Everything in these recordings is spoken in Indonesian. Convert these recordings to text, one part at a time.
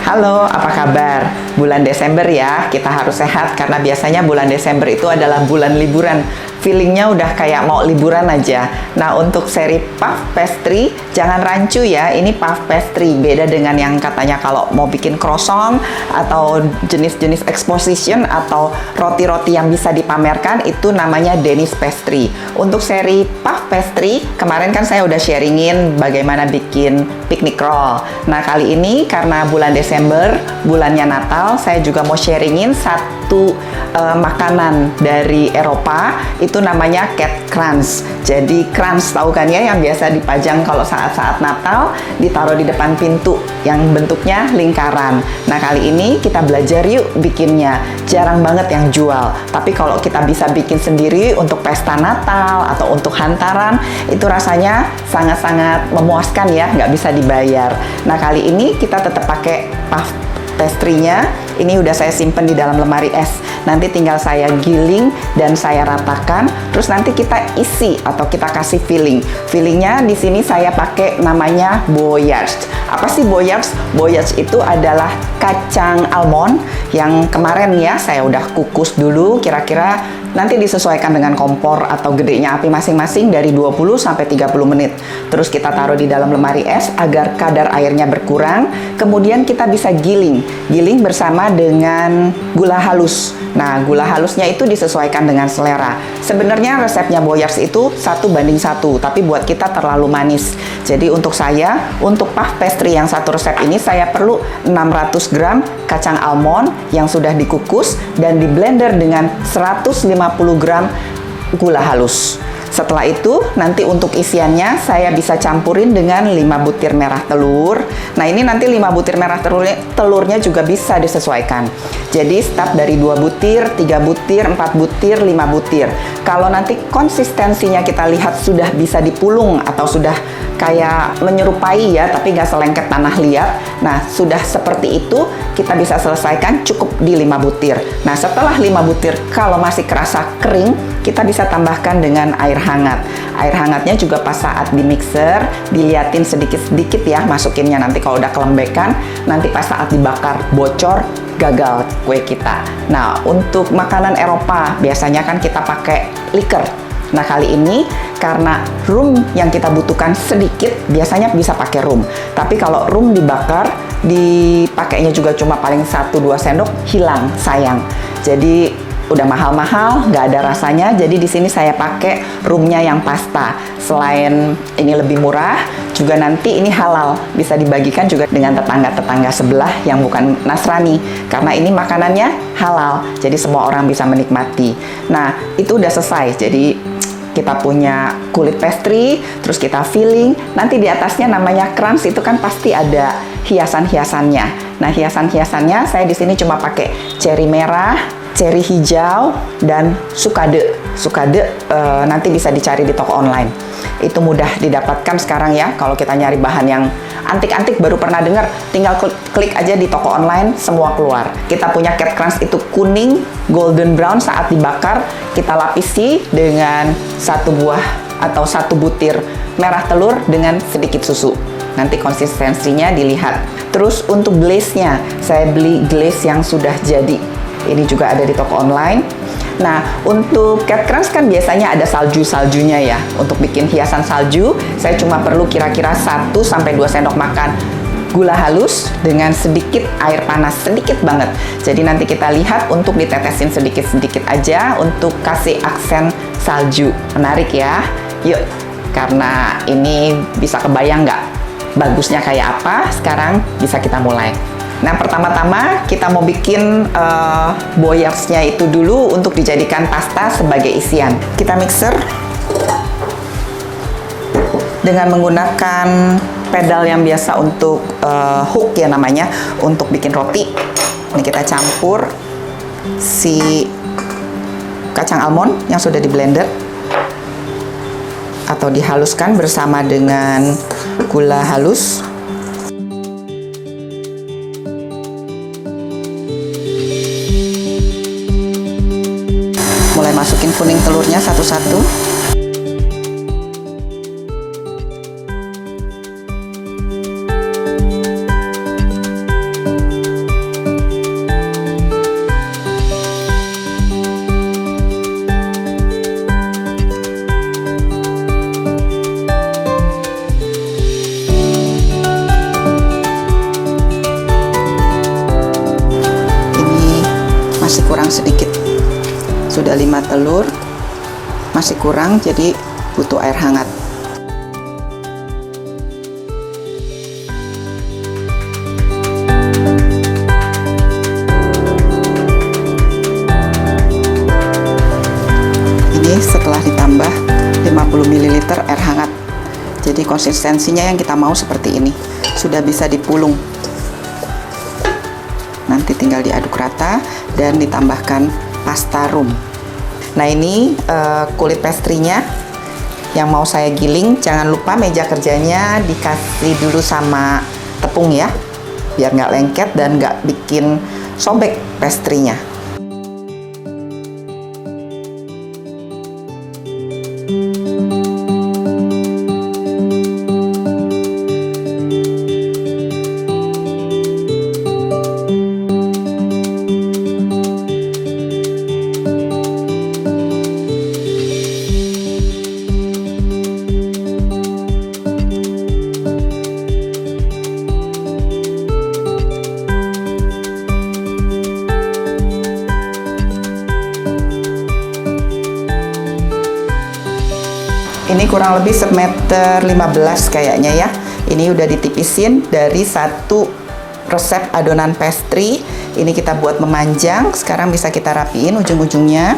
Halo, apa kabar? Bulan Desember ya, kita harus sehat karena biasanya bulan Desember itu adalah bulan liburan. Feelingnya udah kayak mau liburan aja. Nah, untuk seri puff pastry, jangan rancu ya, ini puff pastry. Beda dengan yang katanya kalau mau bikin croissant atau jenis-jenis exposition atau roti-roti yang bisa dipamerkan, itu namanya Danish pastry. Untuk seri puff pastry, kemarin kan saya udah sharingin bagaimana bikin picnic roll. Nah, kali ini karena bulan Desember, bulannya Natal, saya juga mau sharingin satu makanan dari Eropa, itu namanya cat crunch. Jadi crunch tahu kan ya, yang biasa dipajang kalau saat-saat Natal, ditaruh di depan pintu yang bentuknya lingkaran. Nah, kali ini kita belajar yuk bikinnya. Jarang banget yang jual, tapi kalau kita bisa bikin sendiri untuk pesta Natal atau untuk hantaran, itu rasanya sangat-sangat memuaskan ya, nggak bisa dibayar. Nah, kali ini kita tetap pakai puff pastry-nya. Ini udah saya simpen di dalam lemari es. Nanti tinggal saya giling dan saya ratakan. Terus nanti kita isi atau kita kasih filling. Fillingnya di sini saya pakai namanya boyards. Apa sih boyards? Boyards itu adalah kacang almond yang kemarin ya saya udah kukus dulu. Kira-kira nanti disesuaikan dengan kompor atau gedenya api masing-masing dari 20 sampai 30 menit. Terus kita taruh di dalam lemari es agar kadar airnya berkurang. Kemudian kita bisa giling. Giling bersama dengan gula halus. Nah, gula halusnya itu disesuaikan dengan selera. Sebenarnya resepnya Boyards itu 1:1, tapi buat kita terlalu manis. Jadi untuk saya, untuk puff pastry yang satu resep ini, saya perlu 600 gram kacang almond yang sudah dikukus dan di blender dengan 150 gram gula halus. Setelah itu, nanti untuk isiannya saya bisa campurin dengan 5 butir merah telur. Nah, ini nanti 5 butir merah telurnya juga bisa disesuaikan. Jadi, start dari 2 butir, 3 butir, 4 butir, 5 butir. Kalau nanti konsistensinya kita lihat sudah bisa dipulung atau sudah kayak menyerupai ya, tapi nggak selengket tanah liat. Nah, sudah seperti itu, kita bisa selesaikan cukup di 5 butir. Nah, setelah 5 butir, kalau masih kerasa kering, kita bisa tambahkan dengan air hangat. Air hangatnya juga pas saat di mixer, diliatin sedikit-sedikit ya, masukinnya nanti kalau udah kelembekan, nanti pas saat dibakar bocor, gagal kue kita. Nah, untuk makanan Eropa, biasanya kan kita pakai liker. Nah, kali ini karena rum yang kita butuhkan sedikit, biasanya bisa pakai rum. Tapi kalau rum dibakar, dipakainya juga cuma paling 1-2 sendok, hilang, sayang. Jadi udah mahal-mahal, nggak ada rasanya. Jadi di sini saya pakai rumnya yang pasta. Selain ini lebih murah, juga nanti ini halal, bisa dibagikan juga dengan tetangga-tetangga sebelah yang bukan Nasrani. Karena ini makanannya halal, jadi semua orang bisa menikmati. Nah, itu udah selesai. Jadi kita punya kulit pastry, terus kita filling. Nanti di atasnya namanya crunch, itu kan pasti ada hiasan-hiasannya. Nah, hiasan-hiasannya saya di sini cuma pakai cherry merah, cherry hijau, dan sukade. Sukade nanti bisa dicari di toko online. Itu mudah didapatkan sekarang ya. Kalau kita nyari bahan yang antik-antik baru pernah dengar, tinggal klik aja di toko online, semua keluar. Kita punya cat crunch itu kuning, golden brown saat dibakar. Kita lapisi dengan 1 buah atau 1 butir merah telur dengan sedikit susu. Nanti konsistensinya dilihat. Terus untuk glaze-nya, saya beli glaze yang sudah jadi. Ini juga ada di toko online. Nah, untuk cat crunch kan biasanya ada salju-saljunya ya. Untuk bikin hiasan salju, saya cuma perlu kira-kira 1-2 sendok makan gula halus dengan sedikit air panas, sedikit banget. Jadi nanti kita lihat untuk ditetesin sedikit-sedikit aja untuk kasih aksen salju. Menarik ya? Yuk, karena ini bisa kebayang nggak bagusnya kayak apa, sekarang bisa kita mulai. Nah, pertama-tama kita mau bikin boyards-nya itu dulu untuk dijadikan pasta sebagai isian. Kita mixer dengan menggunakan pedal yang biasa untuk hook ya namanya, untuk bikin roti. Ini kita campur si kacang almond yang sudah di blender atau dihaluskan bersama dengan gula halus. Mulai masukin kuning telurnya satu-satu. sudah 5 telur, masih kurang jadi butuh air hangat. Ini setelah ditambah 50 ml air hangat. Jadi konsistensinya yang kita mau seperti ini. Sudah bisa dipulung. Nanti tinggal diaduk rata dan ditambahkan pasta rum. Nah ini kulit pastrinya yang mau saya giling. Jangan lupa meja kerjanya dikasih dulu sama tepung ya, biar nggak lengket dan nggak bikin sobek pastrinya. Ini kurang lebih 1,15 meter kayaknya ya. Ini udah ditipisin dari satu resep adonan pastry. Ini kita buat memanjang. Sekarang bisa kita rapiin ujung-ujungnya.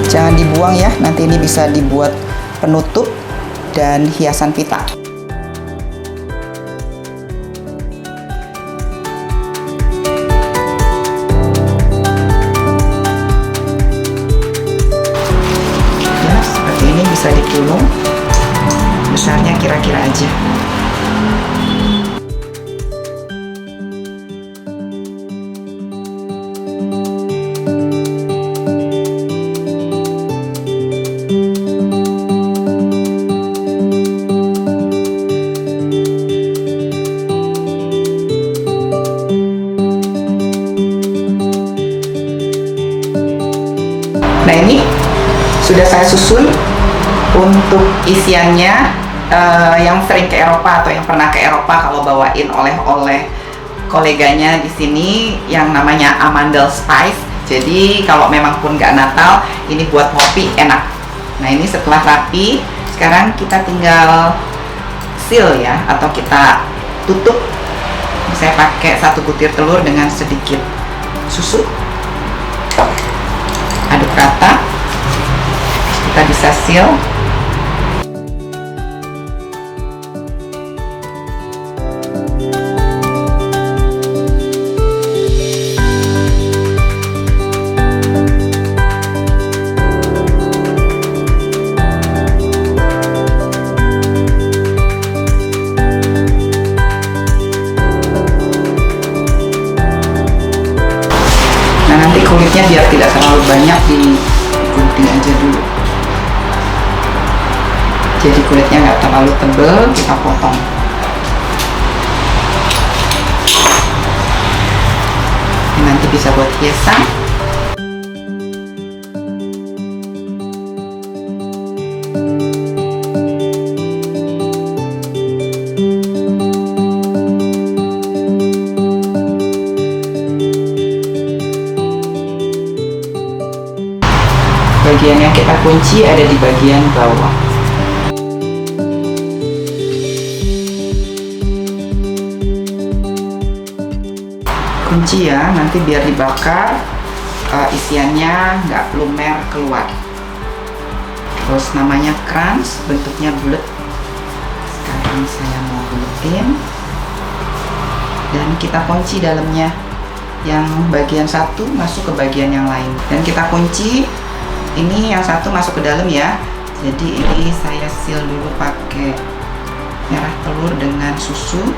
Jangan dibuang ya, nanti ini bisa dibuat penutup dan hiasan pita. Ya, seperti ini bisa dipulung. Besarnya kira-kira aja. Nah ini sudah saya susun untuk isiannya. Yang sering ke Eropa atau yang pernah ke Eropa kalau bawain oleh-oleh koleganya di sini yang namanya Amandel Spice. Jadi kalau memang pun nggak Natal, ini buat ngopi enak. Nah ini setelah rapi, sekarang kita tinggal seal ya, atau kita tutup. Saya pakai 1 butir telur dengan sedikit susu. Aduk rata, kita bisa seal. Nanti kulitnya biar tidak terlalu banyak digunting aja dulu. Jadi kulitnya nggak terlalu tebal, kita potong. Ini nanti bisa buat hiasan. Bagian yang kita kunci ada di bagian bawah. Kunci ya, nanti biar dibakar isiannya nggak lumer keluar. Terus namanya crunch, bentuknya bulat. Sekarang saya mau buletin dan kita kunci dalamnya. Yang bagian satu masuk ke bagian yang lain dan kita kunci. Ini yang satu masuk ke dalam ya. Jadi ini saya seal dulu pakai merah telur dengan susu.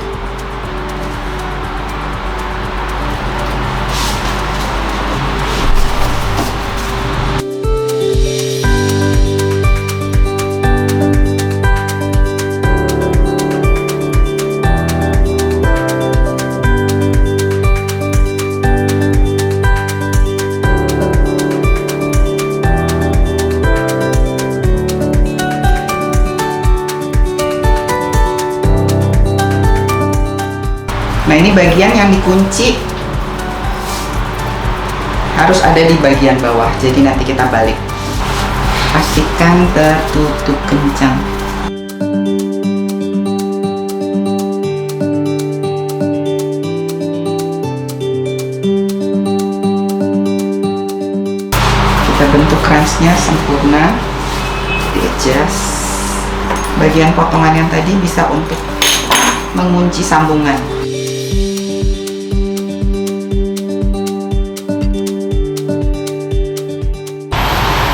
Nah, ini bagian yang dikunci harus ada di bagian bawah, jadi nanti kita balik. Pastikan tertutup kencang. Kita bentuk kransnya sempurna, di-adjust. Bagian potongan yang tadi bisa untuk mengunci sambungan.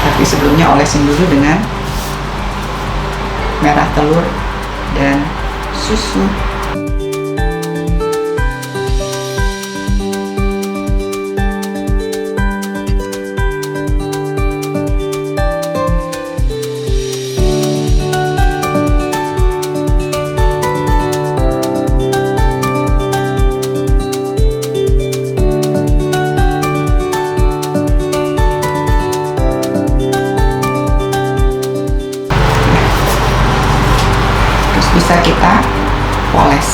Tapi sebelumnya olesin dulu dengan merah telur dan susu. Bisa kita poles.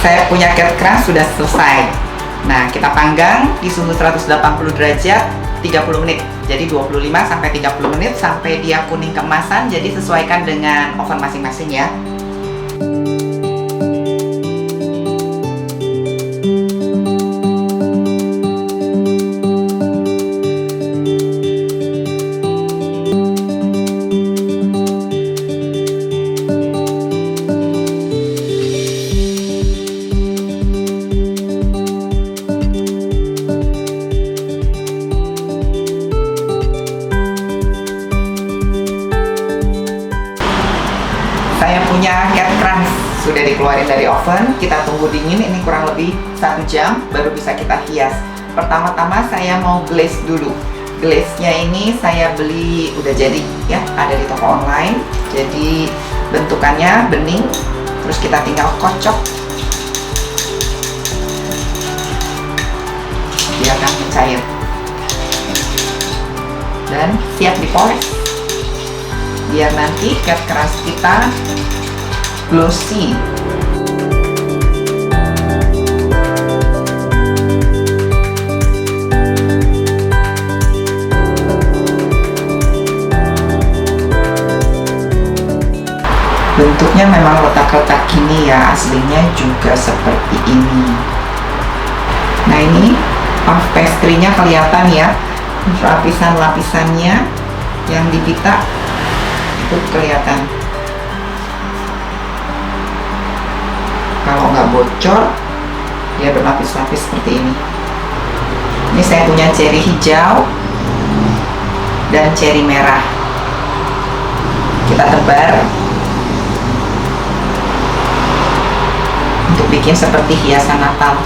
Saya punya cat crust sudah selesai. Nah, kita panggang di suhu 180 derajat 30 menit. Jadi 25 sampai 30 menit sampai dia kuning keemasan. Jadi sesuaikan dengan oven masing-masing ya. Saya punya cat crust sudah dikeluarin dari oven, kita tunggu dingin, ini kurang lebih 1 jam baru bisa kita hias. Pertama-tama saya mau glaze dulu. Glaze-nya ini saya beli udah jadi ya, ada di toko online. Jadi bentukannya bening, terus kita tinggal kocok. Dia akan mencair dan siap dipoles. Biar nanti cat crust kita glossy. Bentuknya memang letak-letak gini ya, aslinya juga seperti ini. Nah, ini puff pastry-nya kelihatan ya, lapisan-lapisannya yang dipita itu kelihatan. Kalau nggak bocor, dia berlapis-lapis seperti ini. Ini saya punya cherry hijau dan cherry merah. kita tebar untuk bikin seperti hiasan Natal.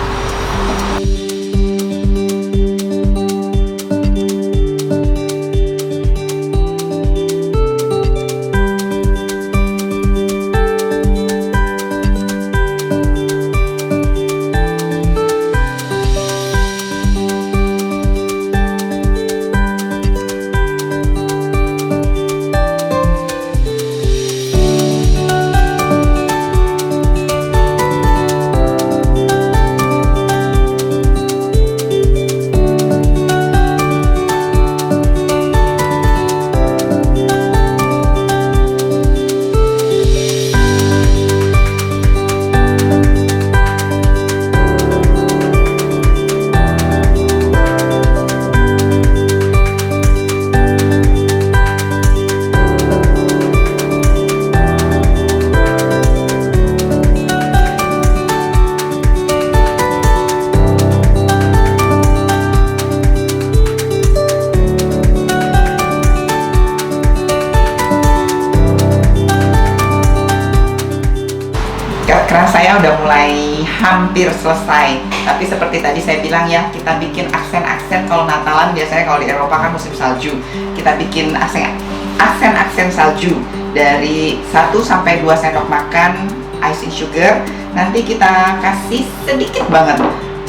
Keran saya udah mulai hampir selesai, tapi seperti tadi saya bilang ya, kita bikin aksen-aksen. Kalau Natalan biasanya kalau di Eropa kan musim salju, kita bikin aksen-aksen salju dari 1-2 sendok makan icing sugar. Nanti kita kasih sedikit banget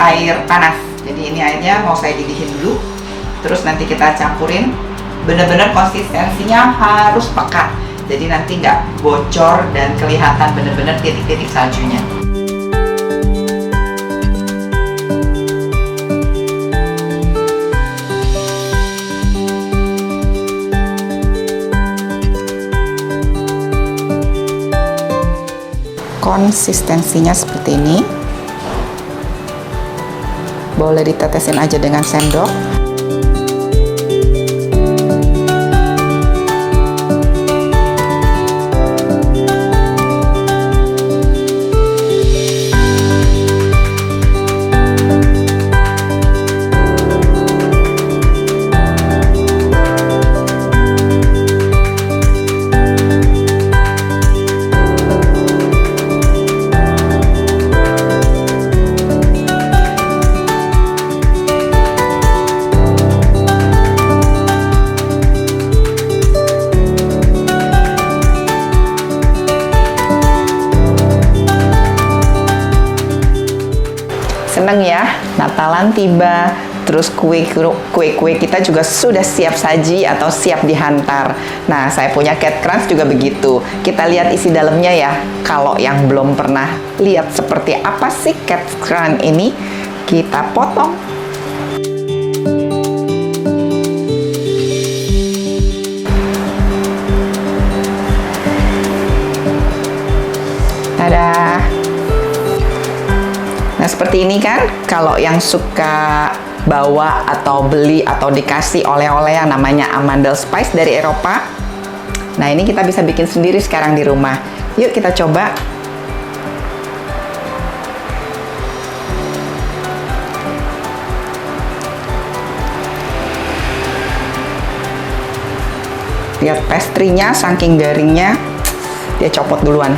air panas, jadi ini airnya mau saya didihin dulu, terus nanti kita campurin. Bener-bener konsistensinya harus pekat, jadi nanti nggak bocor dan kelihatan bener-bener titik-titik saljunya. Konsistensinya seperti ini. Boleh ditetesin aja dengan sendok. Seneng ya, Natalan tiba, terus kue kita juga sudah siap saji atau siap dihantar. Nah, saya punya cat crunch juga begitu. Kita lihat isi dalamnya ya. Kalau yang belum pernah lihat seperti apa sih cat crunch ini, kita potong. Dadah. Nah, seperti ini kan, kalau yang suka bawa atau beli atau dikasih oleh-oleh yang namanya Amandel Spice dari Eropa. Nah, ini kita bisa bikin sendiri sekarang di rumah. Yuk kita coba. Lihat pastry-nya, saking garingnya, dia copot duluan.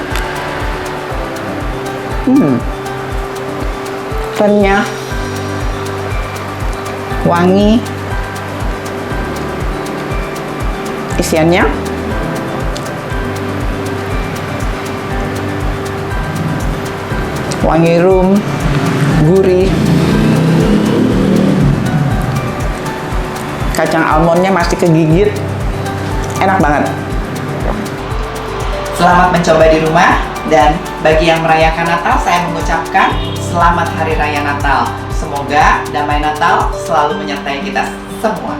Kerennya wangi, isiannya wangi rum, gurih, kacang almondnya masih kegigit, enak banget. Selamat mencoba di rumah, dan bagi yang merayakan Natal, saya mengucapkan Selamat Hari Raya Natal. Semoga damai Natal selalu menyertai kita semua.